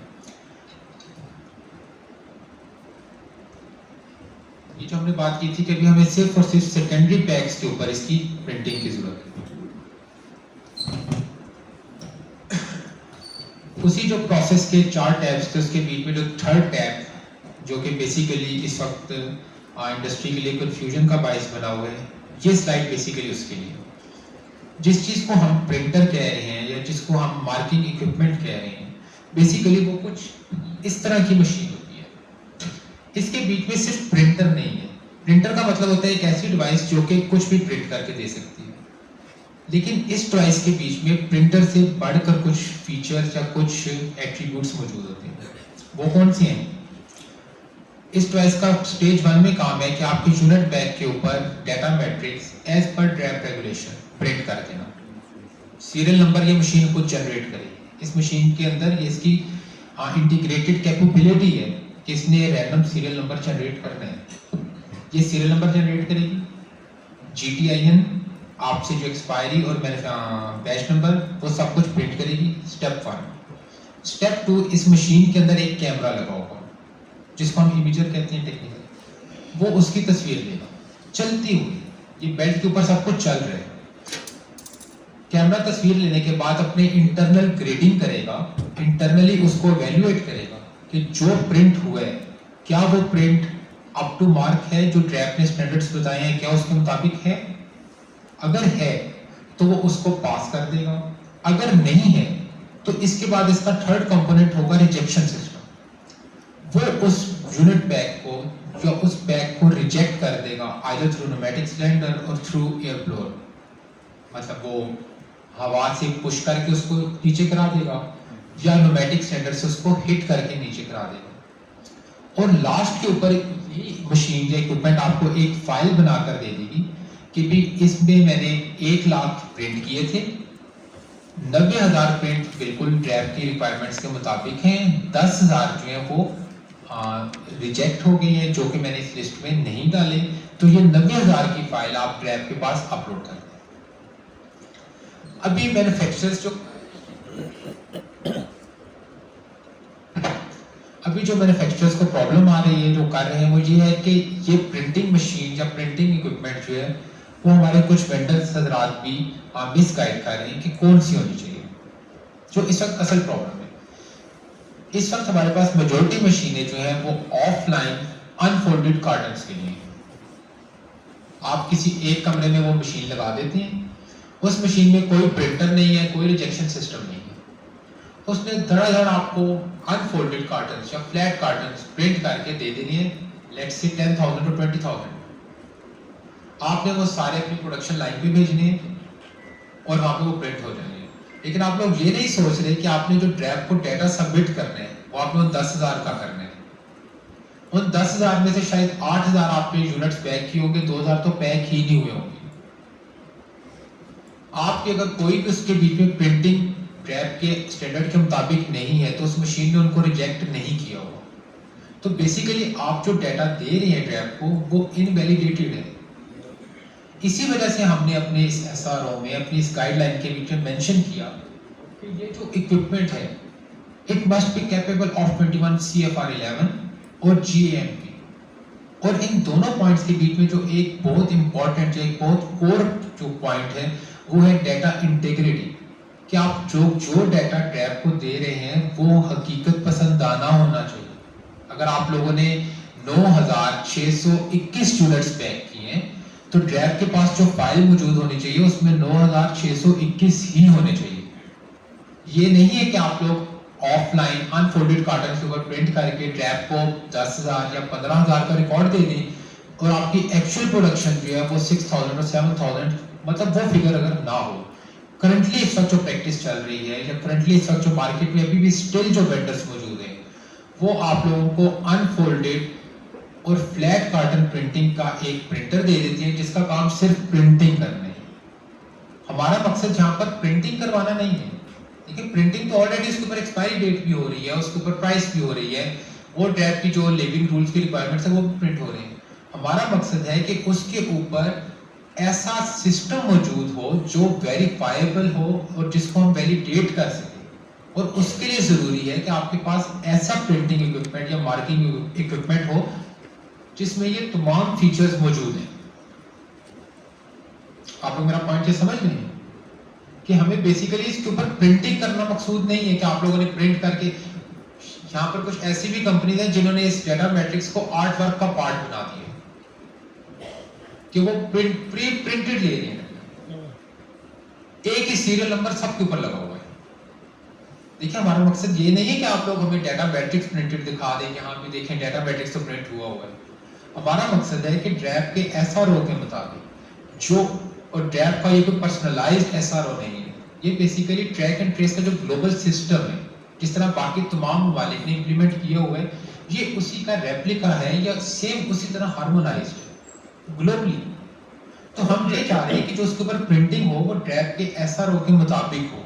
ये जो हमने बात की थी कि अभी हमें सिर्फ और सिर्फ सेकेंडरी पैक्स के ऊपर इसकी प्रिंटिंग की जरूरत है। उसी जो प्रोसेस के 4 टैब्स थे उसके बीच में जो थर्ड टैब जो कि बेसिकली इस वक्त इंडस्ट्री के लिए कंफ्यूजन का बायस बना हुआ है, ये स्लाइड बेसिकली उसके लिए। जिस चीज़ को हम प्रिंटर कह रहे हैं या जिसको हम मार्किंग इक्विपमेंट कह रहे हैं, बेसिकली वो कुछ इस तरह की मशीन होती है। इसके बीच में सिर्फ प्रिंटर नहीं है। प्रिंटर का मतलब होता है एक ऐसी डिवाइस जो कि कुछ भी प्रिंट करके दे सकती है, लेकिन इस डिवाइस के बीच में प्रिंटर से बढ़कर कुछ फीचर्स या कुछ एट्रीब्यूट्स मौजूद होते हैं। वो कौन से हैं? इस डिवाइस का स्टेज 1 में काम है कि आपके यूनिट बैग के ऊपर data matrix as per ड्रैप regulation print कर देना। सीरियल नंबर ये मशीन खुद जनरेट करेगी। इस मशीन के अंदर ये इसकी इंटीग्रेटेड कैपेबिलिटी है कि इसने रैंडम सीरियल नंबर जनरेट करना है। ये सीरियल नंबर जनरेट करेगी, GTIN, आपसे जो एक्सपायरी और बैच नंबर, वो सब कुछ प्रिंट करेगी। स्टेप 1। स्टेप 2, इस मशीन के अंदर एक कैमरा लगा होगा जिसको हम इमेजर कहते हैं टेक्निकली। वो उसकी तस्वीर लेगा चलती हुई, ये बेल्ट के ऊपर सब कुछ चल रहा है। कैमरा तस्वीर लेने के बाद अपने इंटरनल ग्रेडिंग करेगा, इंटरनली उसको एवेल्युएट करेगा कि जो प्रिंट हुआ है क्या वो प्रिंट अप टू मार्क है, जो ड्रैप ने स्टैंडर्ड्स बताए हैं क्या उसके मुताबिक है। अगर है तो वो उसको पास कर देगा, अगर नहीं है तो इसके बाद इसका थर्ड कंपोनेंट होगा रिजेक्शन सिस्टम। वो उस यूनिट बैग को या उस बैग को रिजेक्ट कर देगा, आइदर थ्रू न्यूमेटिक सिलेंडर और थ्रू एयर ब्लोअर। मतलब वो हवा से पुश करके उसको नीचे करा देगा या न्यूमेटिक सिलेंडर से उसको हिट करके नीचे करा देगा। और लास्ट के ऊपर मशीन या इक्विपमेंट आपको एक फाइल बनाकर दे देगी कि भी इसमें मैंने 1 लाख प्रिंट किए थे, 90,000 प्रिंट बिल्कुल ड्रैप की रिक्वायरमेंट्स के मुताबिक हैं, 10,000 जो है वो रिजेक्ट हो गई है जो कि मैंने इस लिस्ट में नहीं डाले। तो ये 90,000 की फाइल आप ड्रैप के पास अपलोड कर दें। अभी मैन्युफैक्चरर्स जो मैन्युफैक्चरर्स को प्रॉब्लम आ रही है, जो कर रहे हैं, वो ये है कि ये प्रिंटिंग मशीन या प्रिंटिंग इक्विपमेंट जो है वो हमारे कुछ वेंडर्स हजरात भी मिसगाइड कर रहे हैं कि कौन सी होनी चाहिए, जो इस वक्त असल प्रॉब्लम है। इस वक्त हमारे पास मेजॉरिटी मशीनें जो है वो ऑफलाइन अनफोल्डेड कार्टन्स के लिए। आप किसी एक कमरे में वो मशीन लगा देते हैं, उस मशीन में कोई प्रिंटर नहीं है, कोई रिजेक्शन सिस्टम नहीं है, उसने धड़ाधड़ आपको अनफोल्डेड कार्टन्स या फ्लैट कार्टन्स प्रिंट करके दे देनी है, लेट्स से 10,000 to 20,000। आपने वो सारे अपनी प्रोडक्शन लाइन पे भेजने हैं और वहां पे वो प्रिंट हो जाएंगे। लेकिन आप लोग ये नहीं सोच रहे कि आपने जो ड्रैप को डाटा सबमिट करना है वो आपने 10,000 का करना है। उन 10,000 में से शायद 8,000 आपने यूनिट्स पैक किए होंगे, 2,000 तो पैक ही नहीं हुए होंगे। आपके अगर कोई भी उसके बीच में प्रिंटिंग ड्रैप के स्टैंडर्ड के मुताबिक नहीं है तो उस मशीन ने उनको रिजेक्ट नहीं किया होगा। तो बेसिकली आप जो डाटा दे रहे हैं ड्रैप को वो इनवैलिडेटेड है। इसी वजह से हमने अपने इस SRO में अपनी इस गाइडलाइन के बीच में मेंशन किया कि ये जो इक्विपमेंट है it must be capable of 21 CFR 11 और GAMP। और इन दोनों पॉइंट्स के बीच में जो एक बहुत इंपॉर्टेंट एक बहुत कोर जो पॉइंट है वो है डाटा इंटीग्रिटी, कि आप जो डाटा ड्रैप को दे रहे हैं वो हकीकत पसंदाना होना चाहिए। अगर आप लोगों ने 9,621 यूनिट्स पैक किए हैं तो ड्रैप के पास जो फाइल मौजूद होनी चाहिए उसमें 9,621 ही होने चाहिए। ये नहीं है कि आप लोग ऑफलाइन अनफोल्डेड कार्टन के ऊपर प्रिंट करके ड्रैप को 10,000 या 15,000 का रिकॉर्ड दे दें और आपकी एक्चुअल प्रोडक्शन जो है वो 6,000 और 7,000, मतलब वो फिगर अगर ना हो। करंटली इस वक्त जो प्रैक्टिस चल रही है या करंटली इस वक्त जो मार्केट में अभी भी स्टिल जो वेंडर्स मौजूद हैं वो आप लोगों को अनफोल्डेड और फ्लैट कार्टन प्रिंटिंग का एक प्रिंटर दे देती है जिसका काम सिर्फ प्रिंटिंग करना है। हमारा मकसद यहाँ पर प्रिंटिंग करवाना नहीं है। देखिए प्रिंटिंग तो ऑलरेडी उसके ऊपर एक्सपायरी डेट भी हो रही है, उसके ऊपर प्राइस भी हो रही है, वो ड्रैप की जो लिविंग रूल्स की रिक्वायरमेंट्स है वो भी प्रिंट हो रहे हैं। हमारा मकसद है कि उसके ऊपर ऐसा सिस्टम मौजूद हो जो वेरीफाइबल हो और जिसको हम वैलिडेट कर सकें। और उसके लिए जरूरी है कि आपके पास ऐसा प्रिंटिंग इक्विपमेंट या मार्किंग इक्विपमेंट हो जिसमें ये तमाम फीचर्स मौजूद हैं। आप लोग मेरा पॉइंट ये समझ रहे हैं कि हमें बेसिकली इसके ऊपर प्रिंटिंग करना मकसूद नहीं है कि आप लोगों ने प्रिंट करके, यहाँ पर कुछ ऐसी भी कंपनीज हैं जिन्होंने इस डाटा मैट्रिक्स को आर्ट वर्क का पार्ट बना दिया कि वो प्रिंटेड ले रहे हैं, एक ही सीरियल नंबर सबके ऊपर लगा हुआ है। देखिए हमारा मकसद ये नहीं है कि आप लोग हमें डाटा मैट्रिक्स प्रिंटेड दिखा दें कि हाँ भी देखें डाटा मैट्रिक्स तो प्रिंट हुआ है। हमारा मकसद है कि ड्रैप के एसआरओ के मुताबिक जो, और ड्रैप का ये कोई पर्सनलाइज्ड एसआरओ नहीं है, ये बेसिकली ट्रैक एंड ट्रेस का जो ग्लोबल सिस्टम है, जिस तरह बाकी तमाम ममालिक ने इंप्लीमेंट किया हुआ है, ये उसी का रेप्लिका है या सेम उसी तरह हार्मोनाइज्ड है ग्लोबली। तो हम ये चाह रहे हैं कि जो उसके ऊपर प्रिंटिंग हो वो ड्रैप के एसआरओ के मुताबिक हो।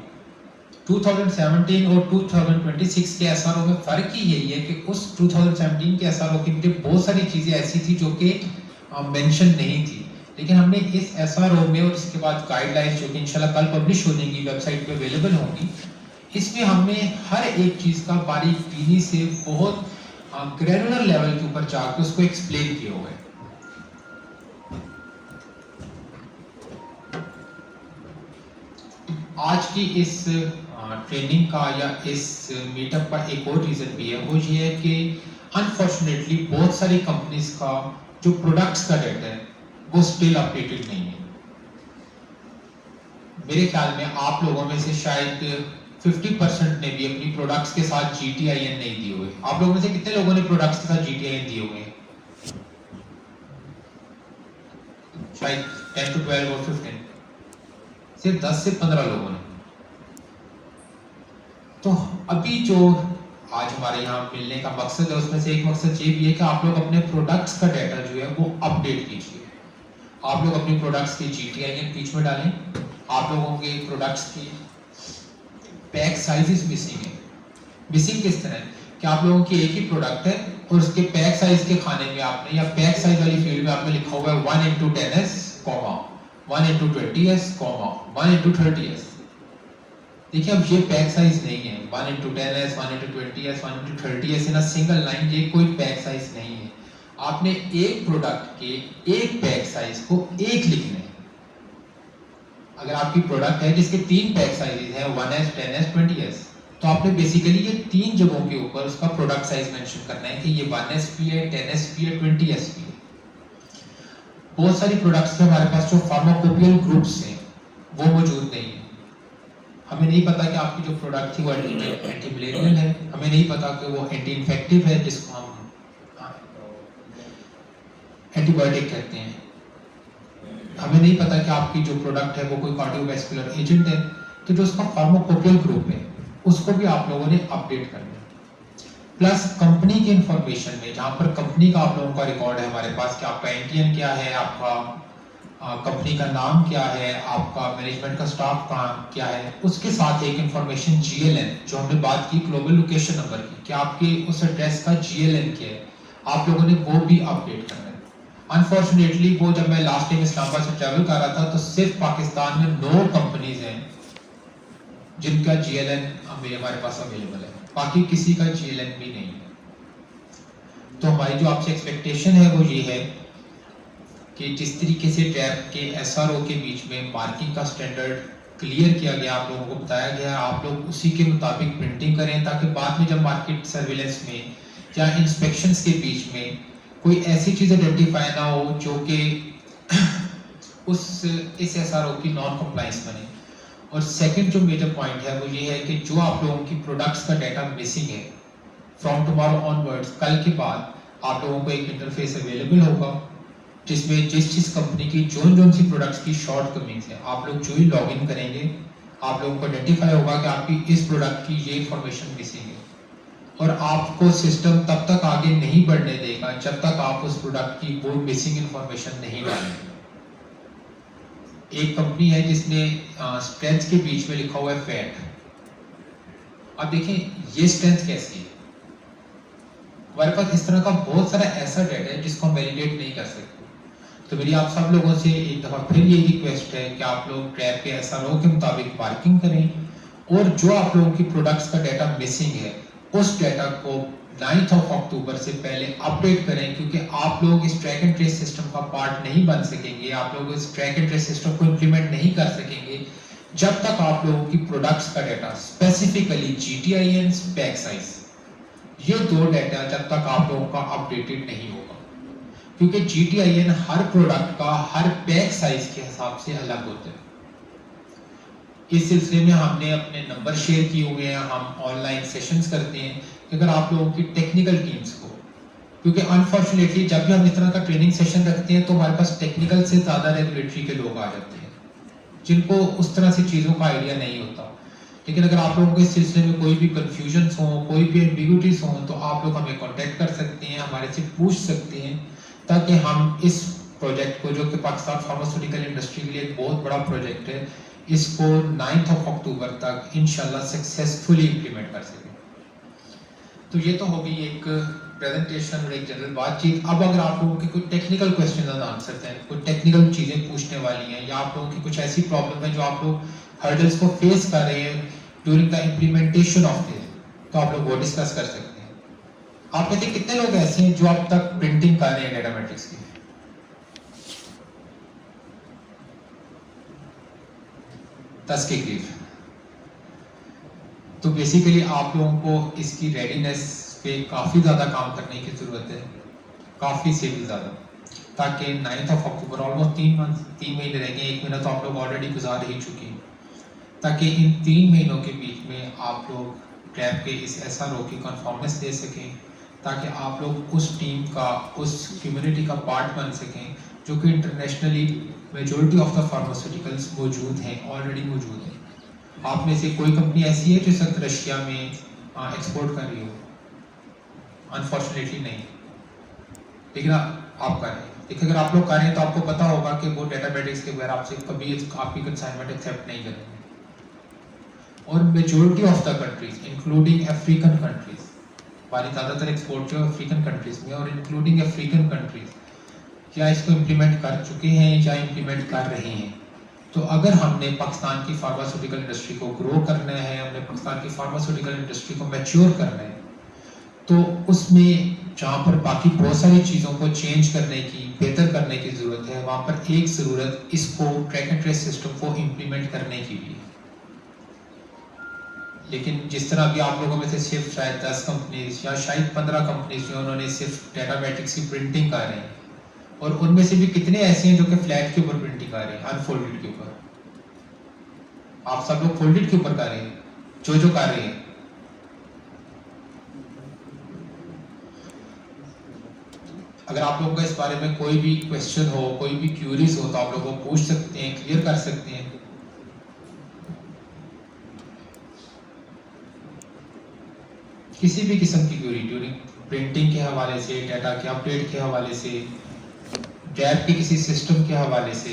2017 और 2026 के एसआरओ में फर्क ही यही है कि उस 2017 के एसआरओ की बहुत सारी चीजें ऐसी थी जो कि मेंशन नहीं थी, लेकिन हमने इस एसआरओ में और इसके बाद गाइडलाइंस जो कि इंशाल्लाह कल पब्लिश होने की वेबसाइट पे अवेलेबल होंगी, इसमें हमने हर एक चीज का बारीक बीनी से बहुत ग्रैनुलर लेवल के ऊपर जाकर उसको एक्सप्लेन किया हुआ है। आज की इस ट्रेनिंग का या इस मीटअप का एक और रीजन भी है, वो ये है कि अनफॉर्चुनेटली बहुत सारी कंपनीज का जो प्रोडक्ट्स का डेटा है वो स्टिल अपडेटेड नहीं है। मेरे ख्याल में आप लोगों में से शायद 50% ने भी अपनी प्रोडक्ट्स के साथ GTIN नहीं दिए हुए। आप लोगों में से कितने लोगों ने प्रोडक्ट्स के साथ GTIN दिए हुए हैं? शायद 10 to 12 और 15, सिर्फ 10 से 15 लोगों ने। तो अभी जो आज हमारे यहाँ मिलने का मकसद है उसमें से एक मकसद ये भी है कि आप लोग अपने प्रोडक्ट्स का डाटा जो है वो अपडेट कीजिए। आप लोग अपनी प्रोडक्ट्स की GTIN बीच में डालें। आप लोगों के प्रोडक्ट्स की पैक साइजेस मिसिंग है। मिसिंग किस तरह है कि आप लोगों की एक ही प्रोडक्ट है और उसके पैक साइज के खाने में आपने, या पैक साइज वाली फील्ड में आपने लिखा हुआ है 1x10s, 1x20s, 1x30s। देखिए अब ये पैक साइज नहीं है। 1x10s, 1x20s, 1x30s in a single line, ये कोई पैक साइज नहीं है। आपने एक प्रोडक्ट के एक पैक साइज को एक लिखना है। अगर आपकी प्रोडक्ट है जिसके 3 पैक साइजेस हैं 1s, 10s, 20s, तो आपने बेसिकली ये 3 जगहों के ऊपर उसका प्रोडक्ट साइज मेंशन करना है कि ये 1s भी है, 10s भी है, 20s भी है। बहुत सारी प्रोडक्ट्स के हमारे पास जो फार्माकोपियल ग्रुप्स हैं वो मौजूद नहीं है। हमें नहीं पता कि आपकी जो प्रोडक्ट थी वो एंटी मलेरियल है, हमें नहीं पता कि वो एंटी इन्फेक्टिव है जिसको हम एंटीबायोटिक कहते हैं, हमें नहीं पता कि आपकी जो प्रोडक्ट है वो कोई कार्डियोवैस्कुलर एजेंट है। तो जो उसका फार्माकोपियल ग्रुप है उसको भी आप लोगों ने अपडेट करना है। प्लस कंपनी की इंफॉर्मेशन में, जहाँ पर कंपनी का आप लोगों का रिकॉर्ड है हमारे पास कि आपका NTN क्या है, आपका कंपनी का नाम क्या है, आपका मैनेजमेंट का स्टाफ क्या है, उसके साथ एक इंफॉर्मेशन GLN जो हमने बात की ग्लोबल लोकेशन नंबर की, कि आपके उस एड्रेस का GLN क्या है, आप लोगों ने वो भी अपडेट करना है। अनफॉर्चुनेटली वो जब मैं लास्ट टाइम इस्लामाबाद से ट्रैवल कर रहा था तो सिर्फ पाकिस्तान में 9 कंपनीज हैं जिनका GLN हमारे पास अवेलेबल है, बाकी किसी का GLN भी नहीं है। तो हमारी जो आपसे एक्सपेक्टेशन है वो ये है कि जिस तरीके से ट्रैप के SRO के बीच में मार्किंग का स्टैंडर्ड क्लियर किया गया, आप लोगों को बताया गया, आप लोग उसी के मुताबिक प्रिंटिंग करें ताकि बाद में जब मार्केट सर्विलेंस में या इंस्पेक्शंस के बीच में कोई ऐसी चीज़ आइडेंटिफाई ना हो जो कि इस SRO की नॉन कंप्लायंस बने। और सेकंड जो मेजर पॉइंट है वो ये है कि जो आप लोगों की प्रोडक्ट्स का डाटा मिसिंग है, फ्रॉम टुमारो ऑनवर्ड्स, कल के बाद आप लोगों को एक इंटरफेस अवेलेबल होगा जिसमें जिस कंपनी की जोन सी प्रोडक्ट्स की शॉर्ट कमिंग्स है, आप लोग जो ही लॉग इन करेंगे आप लोगों को आइडेंटिफाई होगा कि आपकी इस प्रोडक्ट की ये इंफॉर्मेशन मिसिंग है, और आपको सिस्टम तब तक आगे नहीं बढ़ने देगा जब तक आप उस प्रोडक्ट की वो मिसिंग इंफॉर्मेशन नहीं डालेंगे। एक कंपनी है जिसने स्ट्रेंथ के बीच में लिखा हुआ है फैट। अब देखें ये स्ट्रेंथ कैसी है, हमारे पास इस तरह का बहुत सारा ऐसा डाटा है जिसको हम वैलिडेट नहीं कर सकते। तो मेरी आप सब लोगों से एक दफ़ा फिर ये रिक्वेस्ट है कि आप लोग ट्रैप के SRO के मुताबिक मार्किंग करें और जो आप लोगों की प्रोडक्ट्स का डाटा मिसिंग है उस डाटा को 9 अक्टूबर से पहले अपडेट करें, क्योंकि आप लोग इस ट्रैक एंड ट्रेस सिस्टम का पार्ट नहीं बन सकेंगे, आप लोग इस ट्रैक एंड ट्रेस सिस्टम को इंप्लीमेंट नहीं कर सकेंगे जब तक आप लोगों की प्रोडक्ट्स का data, specifically GTIN, pack size, ये दो डाटा जब तक आप लोगों का अपडेटेड नहीं होगा, क्योंकि GTIN हर प्रोडक्ट का हर पैक साइज के हिसाब से अलग होता है। इस सिलसिले में हमने अपने नंबर शेयर किए हुए हैं, हम ऑनलाइन सेशंस करते हैं कि अगर आप लोगों की टेक्निकल टीम्स को, क्योंकि अनफॉर्चुनेटली जब भी हम इस तरह का ट्रेनिंग सेशन रखते हैं तो हमारे पास टेक्निकल से ज़्यादा रेगुलेटरी के लोग आ जाते हैं जिनको उस तरह से चीज़ों का आइडिया नहीं होता। लेकिन अगर आप लोगों को इस सिलसिले में कोई भी कन्फ्यूजन हो, कोई भी एम्बिग्यूटीज हो, तो आप लोग हमें कॉन्टेक्ट कर सकते हैं, हमारे से पूछ सकते हैं, ताकि हम इस प्रोजेक्ट को, जो कि पाकिस्तान फार्मास्यूटिकल इंडस्ट्री के लिए एक बहुत बड़ा प्रोजेक्ट है, इसको 9 अक्टूबर तक इंशाल्लाह सक्सेसफुली इंप्लीमेंट कर सकें। तो ये तो होगी एक प्रेजेंटेशन और एक जनरल बातचीत। अब अगर आप लोगों के कोई टेक्निकल क्वेश्चन एंड आंसर हैं, कोई टेक्निकल चीज़ें पूछने वाली हैं, या आप लोगों की कुछ ऐसी प्रॉब्लम है जो आप लोग हर्डल्स को फेस कर रहे हैं during the implementation of this, तो आप लोग वो डिस्कस कर सकते हैं। आप में से कितने लोग ऐसे हैं जो अब तक प्रिंटिंग कर रहे हैं डाटा मैट्रिक्स की? दस के करीब। तो बेसिकली आप लोगों को इसकी रेडीनेस पे काफ़ी ज़्यादा काम करने की ज़रूरत है, काफ़ी से भी ज़्यादा, ताकि 9 अक्टूबर, ऑलमोस्ट 3 महीने रह गए, 1 महीना तो आप लोग ऑलरेडी गुजार ही चुके हैं, ताकि इन 3 महीनों के बीच में आप लोग ट्रैप के इस SRO की कन्फर्मेंस दे सकें, ताकि आप लोग उस टीम का, उस कम्युनिटी का पार्ट बन सकें जो कि internationally majority of the pharmaceuticals मौजूद हैं, ऑलरेडी मौजूद हैं। आप में से कोई कंपनी ऐसी है जो इस वक्त रशिया में एक्सपोर्ट कर रही हो? अनफॉर्चुनेटली नहीं, लेकिन आप कर रहे हैं। लेकिन अगर आप लोग कर रहे हैं तो आपको पता होगा कि वो डेटाबेटिक्स के बगैर आपसे कभी आपकी कंसाइनमेंट एक्सेप्ट नहीं करेंगे। और majority of the countries including African countries, हमारी ज़्यादातर एक्सपोर्ट जो अफ्रीकन कंट्रीज में, और इंक्लूडिंग अफ्रीकन कंट्रीज या इसको इम्प्लीमेंट कर चुके हैं या इम्प्लीमेंट कर रहे हैं। तो अगर हमने पाकिस्तान की फार्मास्यूटिकल इंडस्ट्री को ग्रो करना है, हमने पाकिस्तान की फार्मास्यूटिकल इंडस्ट्री को मैच्योर करना है, तो उसमें जहाँ पर बाकी बहुत सारी चीज़ों को चेंज करने की, बेहतर करने की ज़रूरत है, वहाँ पर एक ज़रूरत इसको ट्रैक एंड ट्रेस सिस्टम को इम्प्लीमेंट करने की भी है। लेकिन जिस तरह अभी आप लोगों में से सिर्फ शायद 10 कंपनीज या शायद 15 कंपनीज जो उन्होंने सिर्फ डेटाबेटिक्स की प्रिंटिंग कर रहे हैं, और उनमें से भी कितने ऐसे हैं जो कि फ्लैट के ऊपर प्रिंटिंग कर रहे हैं, अनफोल्डेड के ऊपर। आप सब लोग फोल्डेड के ऊपर कर रहे हैं, जो कर रहे हैं। अगर आप लोगों का इस बारे में कोई भी क्वेश्चन हो, कोई भी क्यूरीज हो, तो आप लोगों को पूछ सकते हैं, क्लियर कर सकते हैं। किसी भी किस्म की क्यूरी ड्यूरिंग प्रिंटिंग के हवाले से, डाटा के अपडेट के हवाले से, गैप के किसी सिस्टम के हवाले से,